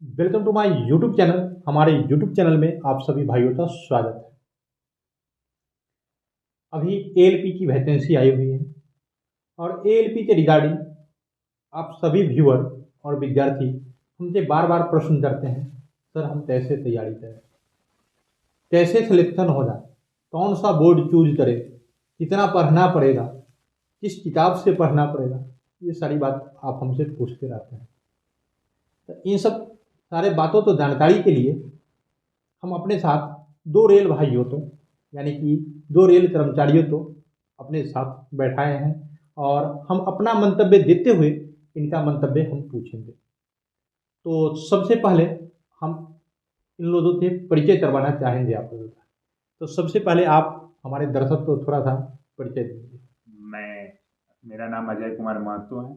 Welcome to my YouTube channel. हमारे YouTube channel में आप सभी भाइयों का स्वागत है। अभी एएलपी की वैकेंसी आई हुई है और एएलपी के रिगार्डिंग आप सभी व्यूअर और विद्यार्थी हमसे बार बार प्रश्न करते हैं, सर हम कैसे तैयारी करें, कैसे सिलेक्शन होगा, कौन सा बोर्ड चूज करें, कितना पढ़ना पड़ेगा, किस किताब से पढ़ना पड़ेगा। ये सारी बात आप हमसे पूछते रहते हैं। तो इन सब सारे बातों तो जानकारी के लिए हम अपने साथ दो रेल भाइयों तो यानी कि दो रेल कर्मचारियों तो अपने साथ बैठाए हैं और हम अपना मंतव्य देते हुए इनका मंतव्य हम पूछेंगे। तो सबसे पहले हम इन लोगों से परिचय करवाना चाहेंगे आप लोगों का। तो सबसे पहले आप हमारे दर्शक को थोड़ा सा परिचय दीजिए। मैं मेरा नाम अजय कुमार महतो है।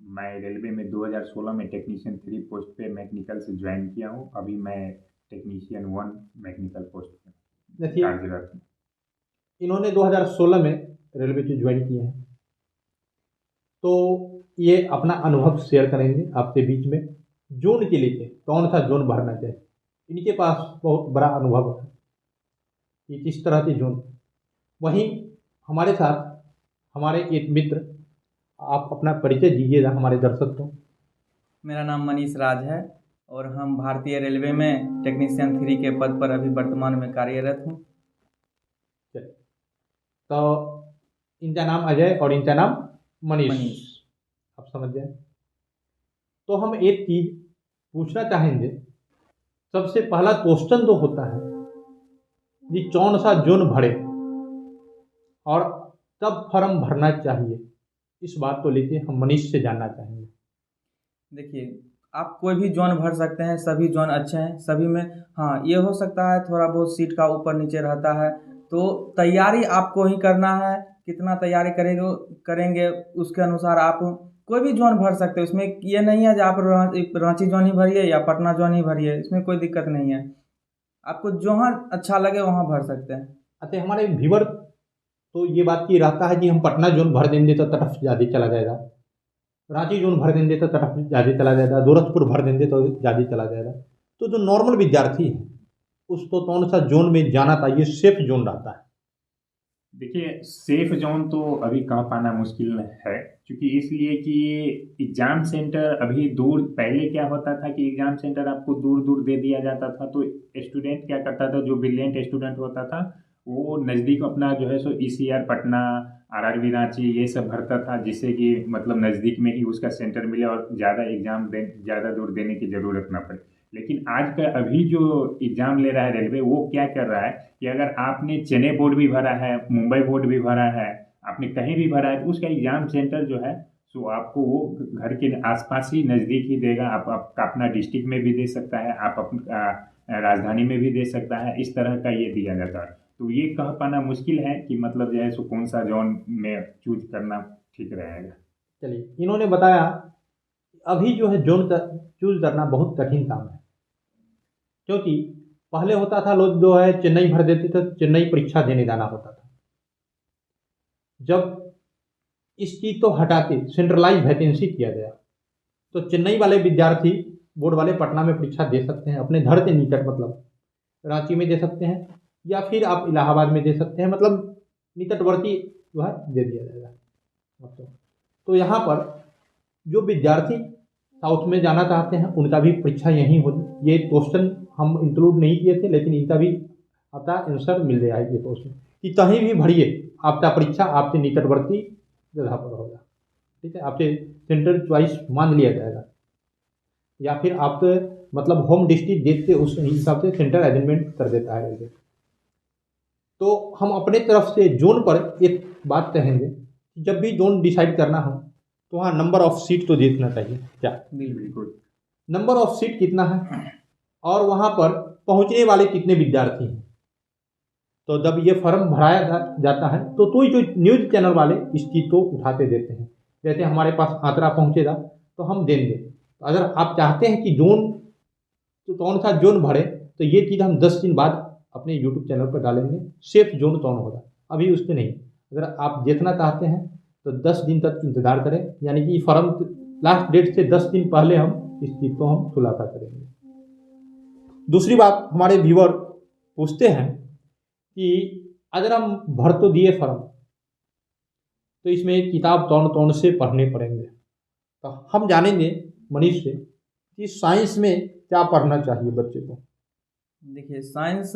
मैं रेलवे में 2016 में टेक्नीशियन 3 पोस्ट पे मैकेनिकल से ज्वाइन किया हूँ। अभी मैं टेक्नीशियन 1 मैकेनिकल पोस्ट पे देखिए, कार्यरत हूँ। इन्होंने 2016 में रेलवे से ज्वाइन किए हैं, तो ये अपना अनुभव शेयर करेंगे आपके बीच में। जोन के लिए कौन सा जोन भरना चाहिए, इनके पास बहुत बड़ा अनुभव है कि किस तरह के जोन। वहीं हमारे साथ हमारे एक मित्र, आप अपना परिचय दीजिएगा हमारे दर्शक को। मेरा नाम मनीष राज है और हम भारतीय रेलवे में टेक्नीशियन 3 के पद पर अभी वर्तमान में कार्यरत हूँ। चलिए, तो इनका नाम अजय और इनका नाम मनीष। आप समझ जाए। तो हम एक चीज पूछना चाहेंगे। सबसे पहला क्वेश्चन जो होता है कि कौन सा जोन भरे और कब फॉर्म भरना चाहिए, इस बात को लेके हम मनीष से जानना चाहेंगे। देखिए, आप कोई भी जोन भर सकते हैं, सभी जोन अच्छे हैं। सभी में हाँ, ये हो सकता है थोड़ा बहुत सीट का ऊपर नीचे रहता है, तो तैयारी आपको ही करना है। कितना तैयारी करेंगे उसके अनुसार आप कोई भी जोन भर सकते हैं। उसमें ये नहीं है कि आप रांची जोन ही भरिए या पटना जोन ही भरिए, इसमें कोई दिक्कत नहीं है। आपको जहाँ अच्छा लगे वहाँ भर सकते हैं। अच्छा, हमारे व्यूवर तो ये बात की रहता है कि हम पटना जोन भर देंगे तो तरफ ज़्यादा चला जाएगा, रांची जोन भर देंगे तो तरफ ज़्यादा चला जाएगा, गोरखपुर भर देंगे तो ज़्यादा चला जाएगा। तो जो नॉर्मल विद्यार्थी है उसको कौन सा जोन में जाना चाहिए, सेफ जोन रहता है। देखिए, सेफ जोन तो अभी कह पाना मुश्किल है, क्योंकि इसलिए कि ये एग्ज़ाम सेंटर अभी दूर। पहले क्या होता था कि एग्ज़ाम सेंटर आपको दूर दूर दे दिया जाता था, तो स्टूडेंट क्या करता था, जो ब्रिलियंट स्टूडेंट होता था वो नज़दीक अपना जो है सो ईसीआर पटना, आरआरबी रांची ये सब भरता था, जिससे कि मतलब नज़दीक में ही उसका सेंटर मिले और ज़्यादा ज़्यादा दूर देने की ज़रूरत ना पड़े। लेकिन आज का अभी जो एग्ज़ाम ले रहा है रेलवे, वो क्या कर रहा है कि अगर आपने चेन्नई बोर्ड भी भरा है, मुंबई बोर्ड भी भरा है, आपने कहीं भी भरा है, तो उसका एग्ज़ाम सेंटर जो है सो आपको वो घर के आसपास ही नज़दीक ही देगा। आप अपना डिस्ट्रिक्ट में भी दे सकता है, आप अपना राजधानी में भी दे सकता है। इस तरह का ये दिया जाता है। तो ये कह पाना मुश्किल है कि मतलब जो है सो कौन सा जोन में चूज करना ठीक रहेगा। चलिए, इन्होंने बताया अभी जो है जोन चूज करना बहुत कठिन काम है, क्योंकि पहले होता था लोग जो है चेन्नई भर देते थे, चेन्नई परीक्षा देने जाना होता था। जब इस चीज को हटाते सेंट्रलाइज वैकेंसी किया गया, तो चेन्नई वाले विद्यार्थी बोर्ड वाले पटना में परीक्षा दे सकते हैं, अपने घर के निकट, मतलब रांची में दे सकते हैं या फिर आप इलाहाबाद में दे सकते हैं, मतलब निकटवर्ती जो है दे दिया जाएगा। मतलब तो यहाँ पर जो विद्यार्थी साउथ में जाना चाहते हैं उनका भी परीक्षा यहीं होगी। ये क्वेश्चन हम इंक्लूड नहीं किए थे, लेकिन इनका भी आपका आंसर मिल गया है ये क्वेश्चन कि कहीं भी भरिए, आपका परीक्षा आपके निकटवर्ती जगह पर होगा। ठीक है, आपके सेंटर चॉइस मान लिया जाएगा या फिर आप मतलब होम डिस्ट्रिक्ट देखते उस हिसाब से सेंटर अरेंजमेंट कर देता है रेलवे। तो हम अपने तरफ से जोन पर एक बात कहेंगे कि जब भी जोन डिसाइड करना हो तो वहाँ नंबर ऑफ सीट तो देखना चाहिए। क्या बिल्कुल। नंबर ऑफ सीट कितना है और वहाँ पर पहुँचने वाले कितने विद्यार्थी हैं। तो जब ये फॉर्म भराया जाता है तो जो न्यूज़ चैनल वाले इस चीज़ को उठाते देते हैं, जैसे हमारे पास आंकड़ा पहुँचेगा तो हम देंगे। तो अगर आप चाहते हैं कि जोन तो कौन सा जोन भरे, तो ये चीज़ हम 10 दिन बाद अपने यूट्यूब चैनल पर डालेंगे, सेफ जोन कौन होगा। अभी उसके नहीं, अगर आप देखना चाहते हैं तो 10 दिन तक इंतज़ार करें, यानी कि फॉर्म लास्ट डेट से 10 दिन पहले हम इस चीज़ को हम खुलासा करेंगे। दूसरी बात, हमारे व्यूअर पूछते हैं कि अगर हम भर तो दिए फॉर्म, तो इसमें किताब कौन कौन से पढ़ने पड़ेंगे। तो हम जानेंगे मनीष से कि साइंस में क्या पढ़ना चाहिए बच्चे को। देखिए, साइंस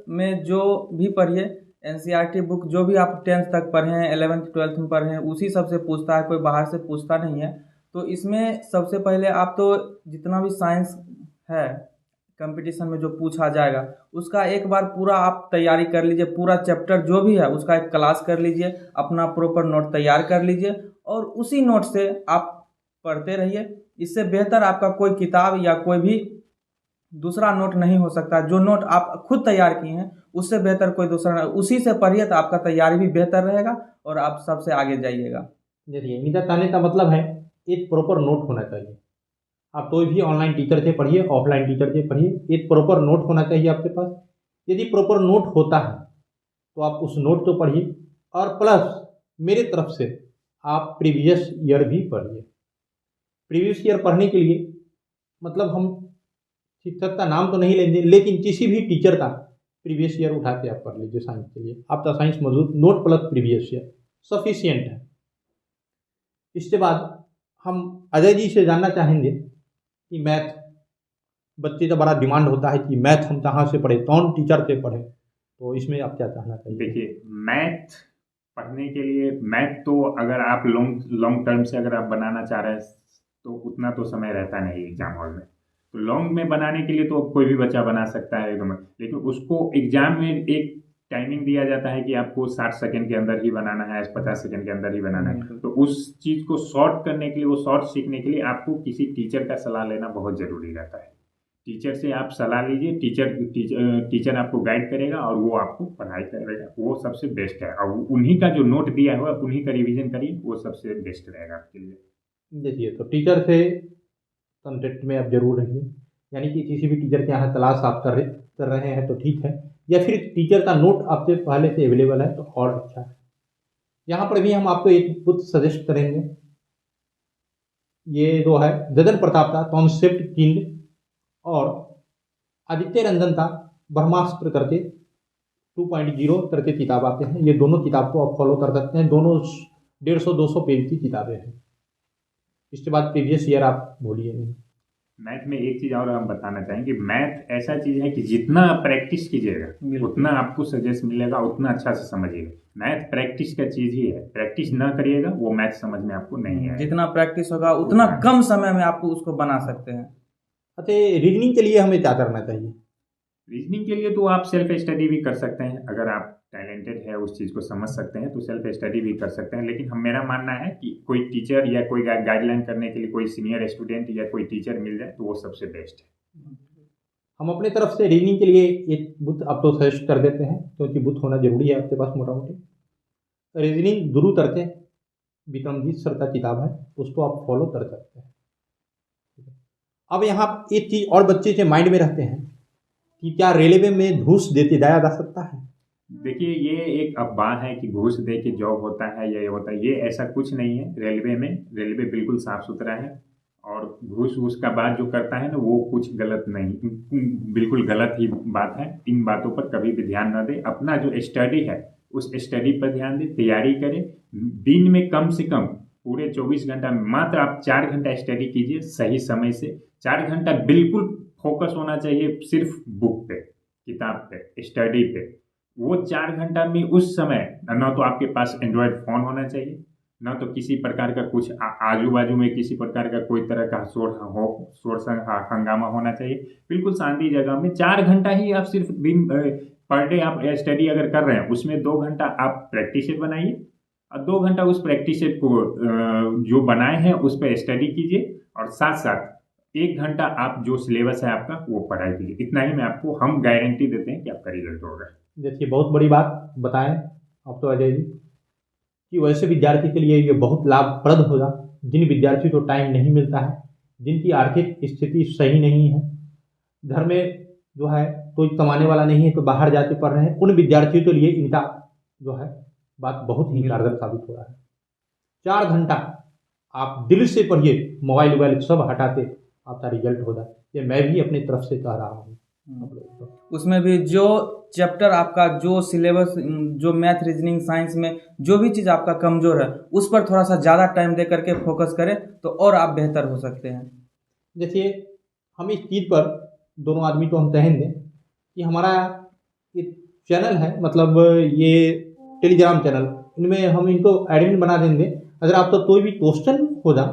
में जो भी पढ़िए, एनसीईआरटी बुक जो भी आप 10th तक पढ़े हैं, 11th 12th में पढ़े हैं, उसी सबसे पूछता है, कोई बाहर से पूछता नहीं है। तो इसमें सबसे पहले आप तो जितना भी साइंस है कंपटीशन में जो पूछा जाएगा उसका एक बार पूरा आप तैयारी कर लीजिए, पूरा चैप्टर जो भी है उसका एक क्लास कर लीजिए, अपना प्रॉपर नोट तैयार कर लीजिए और उसी नोट से आप पढ़ते रहिए। इससे बेहतर आपका कोई किताब या कोई भी दूसरा नोट नहीं हो सकता। जो नोट आप खुद तैयार किए हैं उससे बेहतर कोई दूसरा, उसी से पढ़िए तो आपका तैयारी भी बेहतर रहेगा और आप सबसे आगे जाइएगा। देखिए, निगत आने का मतलब है एक प्रॉपर नोट होना चाहिए। आप कोई भी ऑनलाइन टीचर से पढ़िए, ऑफलाइन टीचर से पढ़िए, एक प्रॉपर नोट होना चाहिए आपके पास। यदि प्रॉपर नोट होता है तो आप उस नोट को पढ़िए और प्लस मेरे तरफ से आप प्रीवियस ईयर भी पढ़िए। प्रीवियस ईयर पढ़ने के लिए मतलब हम शिक्षक का नाम तो नहीं लेंगे, लेकिन किसी भी टीचर का प्रीवियस ईयर उठा के आप पढ़ लीजिए। साइंस के लिए आपका साइंस मौजूद, note plus previous year sufficient है। इसके बाद हम अजय जी से जानना चाहेंगे कि मैथ, बच्चे का बड़ा डिमांड होता है कि मैथ हम कहाँ से पढ़े, कौन टीचर से पढ़े, तो इसमें आप क्या कहना चाहिए। देखिए, मैथ पढ़ने के लिए, मैथ तो अगर आप लॉन्ग लॉन्ग टर्म से अगर आप बनाना चाह रहे हैं तो उतना तो समय रहता नहीं एग्जाम हॉल में। तो लॉन्ग में बनाने के लिए तो कोई भी बच्चा बना सकता है एकदम, लेकिन उसको एग्जाम में एक टाइमिंग दिया जाता है कि आपको 60 सेकंड के अंदर ही बनाना है, 50 सेकंड के अंदर ही बनाना है। तो उस चीज़ को शॉर्ट करने के लिए, वो शॉर्ट सीखने के लिए आपको किसी टीचर का सलाह लेना बहुत ज़रूरी रहता है। टीचर से आप सलाह लीजिए, टीचर आपको गाइड करेगा और वो आपको पढ़ाई करेगा, वो सबसे बेस्ट है। और उन्हीं का जो नोट दिया हुआ उन्हीं का रिवीजन करिए, वो सबसे बेस्ट रहेगा आपके लिए। देखिए, तो टीचर से कॉन्टेक्ट में आप जरूर रहिए, यानी कि किसी भी टीचर के यहाँ तलाश आप कर रहे हैं तो ठीक है, या फिर टीचर का नोट आपसे पहले से अवेलेबल है तो और अच्छा है। यहाँ पर भी हम आपको एक बुक सजेस्ट करेंगे, ये जो है गगन प्रताप का कॉन्सेप्ट किंग और आदित्य रंजन का ब्रह्मास्त्र करके 2.0 करके किताब आते हैं। ये दोनों किताब को आप फॉलो कर सकते हैं, दोनों 150-200 पेज की किताबें हैं। इसके बाद प्रीवियस ईयर आप भूलिए नहीं। मैथ में एक चीज़ और हम बताना चाहेंगे, मैथ ऐसा चीज़ है कि जितना प्रैक्टिस कीजिएगा उतना आपको सजेस्ट मिलेगा, उतना अच्छा से समझिएगा। मैथ प्रैक्टिस का चीज़ ही है, प्रैक्टिस ना करिएगा वो मैथ समझ में आपको नहीं आएगा। जितना प्रैक्टिस होगा उतना कम समय में आपको उसको बना सकते हैं। अच्छा, रीजनिंग के लिए हमें क्या करना चाहिए। रीजनिंग के लिए तो आप सेल्फ स्टडी भी कर सकते हैं, अगर आप टैलेंटेड है, उस चीज़ को समझ सकते हैं तो सेल्फ स्टडी भी कर सकते हैं। लेकिन हम, मेरा मानना है कि कोई टीचर या कोई गाइडलाइन करने के लिए कोई सीनियर स्टूडेंट या कोई टीचर मिल जाए तो वो सबसे बेस्ट है। हम अपने तरफ से रीजनिंग के लिए एक बुक आपको सजेस्ट कर देते हैं, क्योंकि बुक होना जरूरी है आपके पास। मोटा मोटी रीजनिंग गुरु तर्क विक्रमजीत सर का किताब है, उसको आप फॉलो कर सकते हैं। अब यहाँ एक चीज़ और बच्चे के माइंड में रहते हैं कि क्या रेलवे में घूस देते जाया जा सकता है। देखिए, ये एक अफवाह है कि घूस दे के जॉब होता है या ये होता है, ये ऐसा कुछ नहीं है। रेलवे बिल्कुल साफ सुथरा है और घूस उसका बात जो करता है ना वो कुछ गलत नहीं, बिल्कुल गलत ही बात है। इन बातों पर कभी भी ध्यान न दें, अपना जो स्टडी है उस स्टडी पर ध्यान दें, तैयारी करें। दिन में कम से कम पूरे 24 घंटा में मात्र आप 4 घंटा स्टडी कीजिए सही समय से। 4 घंटा बिल्कुल फोकस होना चाहिए सिर्फ बुक पे, किताब पे, स्टडी पे। वो 4 घंटा में उस समय ना तो आपके पास एंड्रॉयड फ़ोन होना चाहिए, ना तो किसी प्रकार का कुछ आजू बाजू में किसी प्रकार का कोई तरह का शोर हंगामा होना चाहिए। बिल्कुल शांति जगह में 4 घंटा ही आप सिर्फ दिन पर डे आप स्टडी अगर कर रहे हैं, उसमें 2 घंटा आप प्रैक्टिस सेट बनाइए और 2 घंटा उस प्रैक्टिस सेट को जो बनाए हैं उस पर स्टडी कीजिए और साथ साथ 1 घंटा आप जो सिलेबस है आपका वो पढ़ाई कीजिए। इतना ही हम गारंटी देते हैं कि आपका रिजल्ट होगा। देखिए, बहुत बड़ी बात बताएं आप तो अजय जी कि वैसे विद्यार्थी के लिए ये बहुत लाभप्रद होगा जिन विद्यार्थी को टाइम नहीं मिलता है, जिनकी आर्थिक स्थिति सही नहीं है, घर में जो है कोई कमाने वाला नहीं है तो बाहर जाके पढ़ रहे हैं, उन विद्यार्थियों के लिए इनका जो है बात बहुत ही कारगर साबित हो रहा है। 4 घंटा आप दिल से पढ़िए, मोबाइल सब हटाते, आपका रिजल्ट होगा। ये मैं भी अपनी तरफ से कह रहा हूँ। आप लोगों को। उसमें भी जो चैप्टर आपका, जो सिलेबस, जो मैथ, रीजनिंग, साइंस में जो भी चीज़ आपका कमज़ोर है उस पर थोड़ा सा ज़्यादा टाइम दे करके फोकस करें तो और आप बेहतर हो सकते हैं। देखिए, हम इस चीज़ पर दोनों आदमी तो हम तहन दें कि हमारा ये चैनल है, मतलब ये टेलीग्राम चैनल, इनमें हम इनको एडमिन बना देंगे। अगर आप तो कोई भी क्वेश्चन हो जा,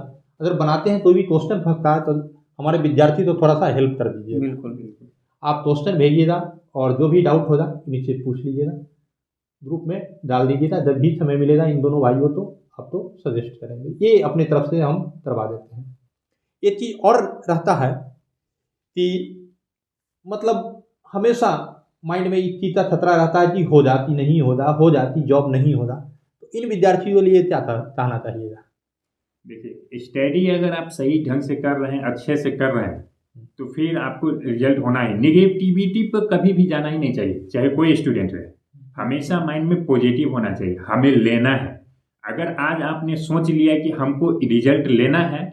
अगर बनाते हैं कोई भी क्वेश्चन फंसता है तो हमारे विद्यार्थी तो थोड़ा सा हेल्प कर दीजिए। बिल्कुल बिल्कुल। आप क्वेश्चन भेजिएगा और जो भी डाउट होगा इनसे पूछ लीजिएगा, ग्रुप में डाल दीजिएगा। जब भी समय मिलेगा इन दोनों भाइयों तो आपको सजेस्ट करेंगे, ये अपनी तरफ से हम करवा देते हैं। एक चीज़ और रहता है कि मतलब हमेशा माइंड में इस चीज़ का खतरा रहता है कि हो जाती नहीं होगा, हो जाती जॉब नहीं होगा। तो इन विद्यार्थियों के लिए क्या कहना चाहिएगा? देखिए, स्टडी अगर आप सही ढंग से कर रहे हैं, अच्छे से कर रहे हैं, तो फिर आपको रिजल्ट होना है। निगेटिविटी पर कभी भी जाना ही नहीं चाहिए, चाहे कोई स्टूडेंट रहे। हमेशा माइंड में पॉजिटिव होना चाहिए, हमें लेना है। अगर आज आपने सोच लिया कि हमको रिजल्ट लेना है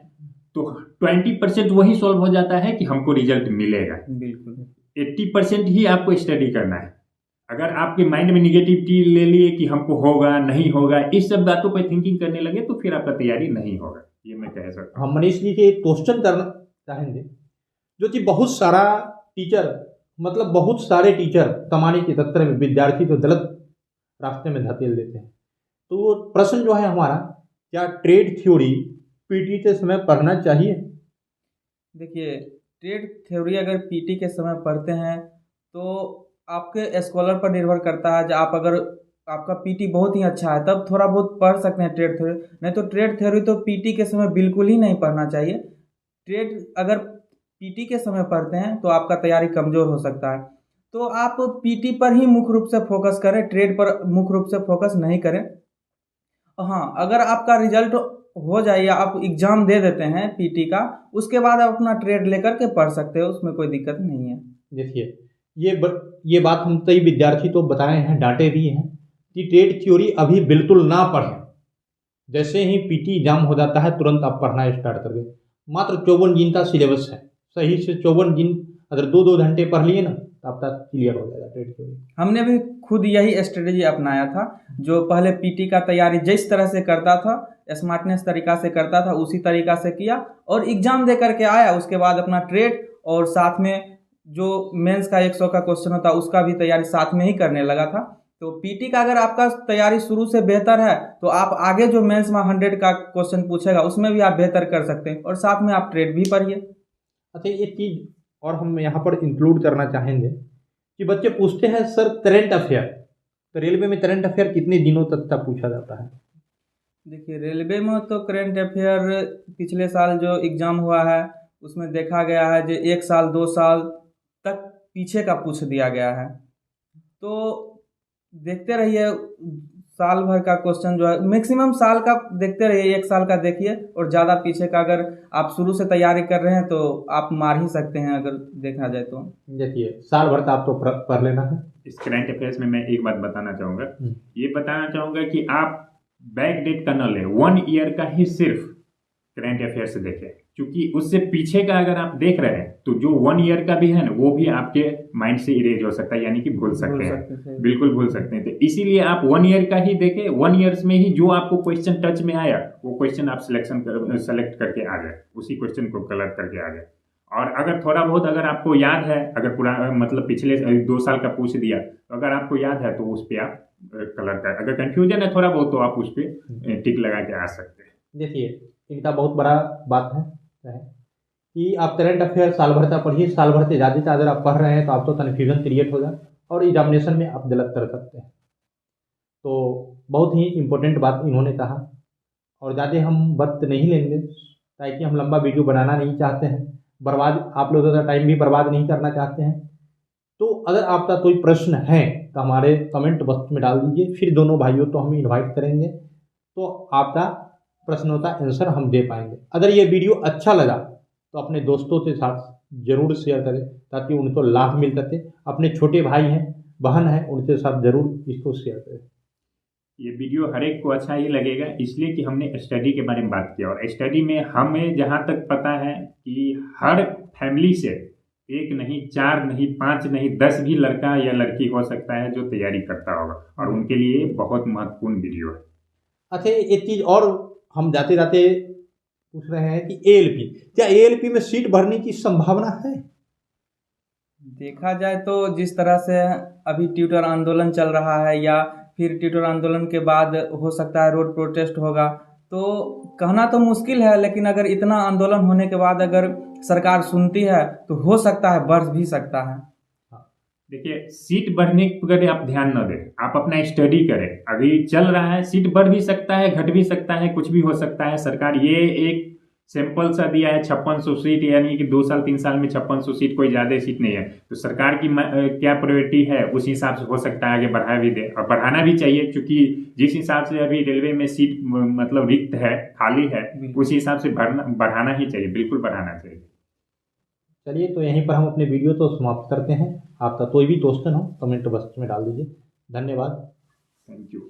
तो 20% वही सॉल्व हो जाता है कि हमको रिजल्ट मिलेगा। बिल्कुल 80% ही आपको स्टडी करना है। अगर आपके माइंड में निगेटिविटी ले लिए कि हमको होगा नहीं होगा, इस सब बातों पर थिंकिंग करने लगे तो फिर आपका तैयारी नहीं होगा, ये मैं कह सकता हूँ। हम मनीष जी के क्वेश्चन करना चाहेंगे, जो कि बहुत सारा टीचर, मतलब बहुत सारे टीचर कमाने के तत्पर में विद्यार्थी को गलत रास्ते में धकेल देते हैं। तो वो प्रश्न जो है हमारा, क्या ट्रेड थ्योरी पीटी के समय पढ़ना चाहिए? देखिए, ट्रेड थ्योरी अगर पीटी के समय पढ़ते हैं तो आपके स्कॉलर पर निर्भर करता है। जो आप अगर आपका पीटी बहुत ही अच्छा है तब थोड़ा बहुत पढ़ सकते हैं ट्रेड थ्योरी, नहीं तो ट्रेड थ्योरी तो पीटी के समय बिल्कुल ही नहीं पढ़ना चाहिए। ट्रेड अगर पीटी के समय पढ़ते हैं तो आपका तैयारी कमज़ोर हो सकता है। तो आप पीटी पर ही मुख्य रूप से फोकस करें, ट्रेड पर मुख्य रूप से फोकस नहीं करें। हाँ, अगर आपका रिजल्ट हो जाए या आप एग्ज़ाम दे देते हैं पीटी का, उसके बाद आप अपना ट्रेड लेकर के पढ़ सकते हो, उसमें कोई दिक्कत नहीं है। देखिए, ये बात हम कई विद्यार्थी तो बताए हैं, डांटे भी हैं कि ट्रेड थ्योरी अभी बिल्कुल ना पढ़ें। जैसे ही पीटी एग्जाम हो जाता है तुरंत आप पढ़ना स्टार्ट कर दें। मात्र 54 दिन का सिलेबस है, सही से 54 दिन अगर 2-2 घंटे पढ़ लिए ना तो आपका क्लियर हो जाएगा ट्रेड थ्योरी। हमने भी खुद यही स्ट्रेटेजी अपनाया था। जो पहले पीटी का तैयारी जिस तरह से करता था, स्मार्टनेस तरीका से करता था, उसी तरीका से किया और एग्ज़ाम दे करके आया। उसके बाद अपना ट्रेड और साथ में जो मेंस का 100 का क्वेश्चन होता उसका भी तैयारी साथ में ही करने लगा था। तो पीटी का अगर आपका तैयारी शुरू से बेहतर है तो आप आगे जो मेंस में 100 का क्वेश्चन पूछेगा उसमें भी आप बेहतर कर सकते हैं और साथ में आप ट्रेड भी पढ़िए। अच्छा, एक चीज़ और हम यहाँ पर इंक्लूड करना चाहेंगे कि बच्चे पूछते हैं सर करंट अफेयर, तो रेलवे में करंट अफेयर कितने दिनों तक का पूछा जाता है? देखिए, रेलवे में तो करंट अफेयर पिछले साल जो एग्ज़ाम हुआ है उसमें देखा गया है जो 1 साल 2 साल तक पीछे का पूछ दिया गया है। तो देखते रहिए, साल भर का क्वेश्चन जो है मैक्सिमम साल का देखते रहिए, 1 साल का देखिए और ज़्यादा पीछे का अगर आप शुरू से तैयारी कर रहे हैं तो आप मार ही सकते हैं अगर देखा जाए तो। देखिए, साल भर का आपको पढ़ लेना है। इस करंट अफेयर्स में मैं एक बात बताना चाहूँगा, ये बताना चाहूँगा कि आप बैक डेट का न लें, 1 ईयर का ही सिर्फ करंट अफेयर्स देखें, क्योंकि उससे पीछे का अगर आप देख रहे हैं तो जो 1 ईयर का भी है ना वो भी आपके माइंड से इरेज हो सकता है, यानी कि भूल सकते हैं, बिल्कुल भूल सकते हैं। तो इसीलिए आप 1 ईयर का ही देखें, 1 ईयर्स में ही जो आपको क्वेश्चन टच में आया वो क्वेश्चन आप सेलेक्ट करके आ गए, उसी क्वेश्चन को कलर करके आ गए। और अगर थोड़ा बहुत अगर आपको याद है, अगर पूरा मतलब पिछले 2 साल का पूछ दिया तो अगर आपको याद है तो उस पर आप कलर कर, अगर कंफ्यूजन है थोड़ा बहुत तो आप उस पर टिक लगा के आ सकते हैं। देखिए, इनका बहुत बड़ा बात है कि आप करंट अफेयर साल भर का पढ़िए। साल भर से ज़्यादा अगर आप पढ़ रहे हैं तो आपको कन्फ्यूजन क्रिएट होगा और एग्जामिनेशन में आप गलत कर सकते हैं। तो बहुत ही इम्पोर्टेंट बात इन्होंने कहा और ज़्यादा हम वक्त नहीं लेंगे ताकि हम लंबा वीडियो बनाना नहीं चाहते हैं, बर्बाद आप लोगों का टाइम भी बर्बाद नहीं करना चाहते हैं। तो अगर आपका कोई प्रश्न है तो हमारे कमेंट बॉक्स में डाल दीजिए, फिर दोनों भाइयों तो हम इनवाइट करेंगे तो आपका प्रश्नों का आंसर हम दे पाएंगे। अगर ये वीडियो अच्छा लगा तो अपने दोस्तों के साथ ज़रूर शेयर करें ताकि उनको लाभ मिल सके। अपने छोटे भाई हैं बहन हैं उनके साथ ज़रूर इसको शेयर करें। ये वीडियो हर एक को अच्छा ही लगेगा, इसलिए कि हमने स्टडी के बारे में बात किया और स्टडी में हमें जहाँ तक पता है कि हर फैमिली से 1 नहीं, 4 नहीं, 5 नहीं, 10 भी लड़का या लड़की हो सकता है जो तैयारी करता होगा, और उनके लिए बहुत महत्वपूर्ण वीडियो है। अच्छा, एक चीज़ और हम जाते जाते पूछ रहे हैं कि एएलपी, क्या एएलपी में सीट भरने की संभावना है? देखा जाए तो जिस तरह से अभी ट्विटर आंदोलन चल रहा है, या फिर ट्विटर आंदोलन के बाद हो सकता है रोड प्रोटेस्ट होगा, तो कहना तो मुश्किल है, लेकिन अगर इतना आंदोलन होने के बाद अगर सरकार सुनती है तो हो सकता है बढ़ भी सकता है। देखिए, सीट बढ़ने पर आप ध्यान न दें, आप अपना स्टडी करें। अभी चल रहा है, सीट बढ़ भी सकता है, घट भी सकता है, कुछ भी हो सकता है। सरकार ये एक सैंपल सा दिया है 5600 सीट, यानी कि 2 साल 3 साल में 5600 सीट कोई ज़्यादा सीट नहीं है। तो सरकार की क्या प्रायोरिटी है उस हिसाब से हो सकता है आगे बढ़ा भी दे, और बढ़ाना भी चाहिए, क्योंकि जिस हिसाब से अभी रेलवे में सीट मतलब रिक्त है, खाली है, उस हिसाब से बढ़ाना ही चाहिए, बिल्कुल बढ़ाना चाहिए। चलिए, तो यहीं पर हम अपने वीडियो तो समाप्त करते हैं। आपका कोई भी क्वेश्चन हो कमेंट बॉक्स में डाल दीजिए। धन्यवाद। Thank you.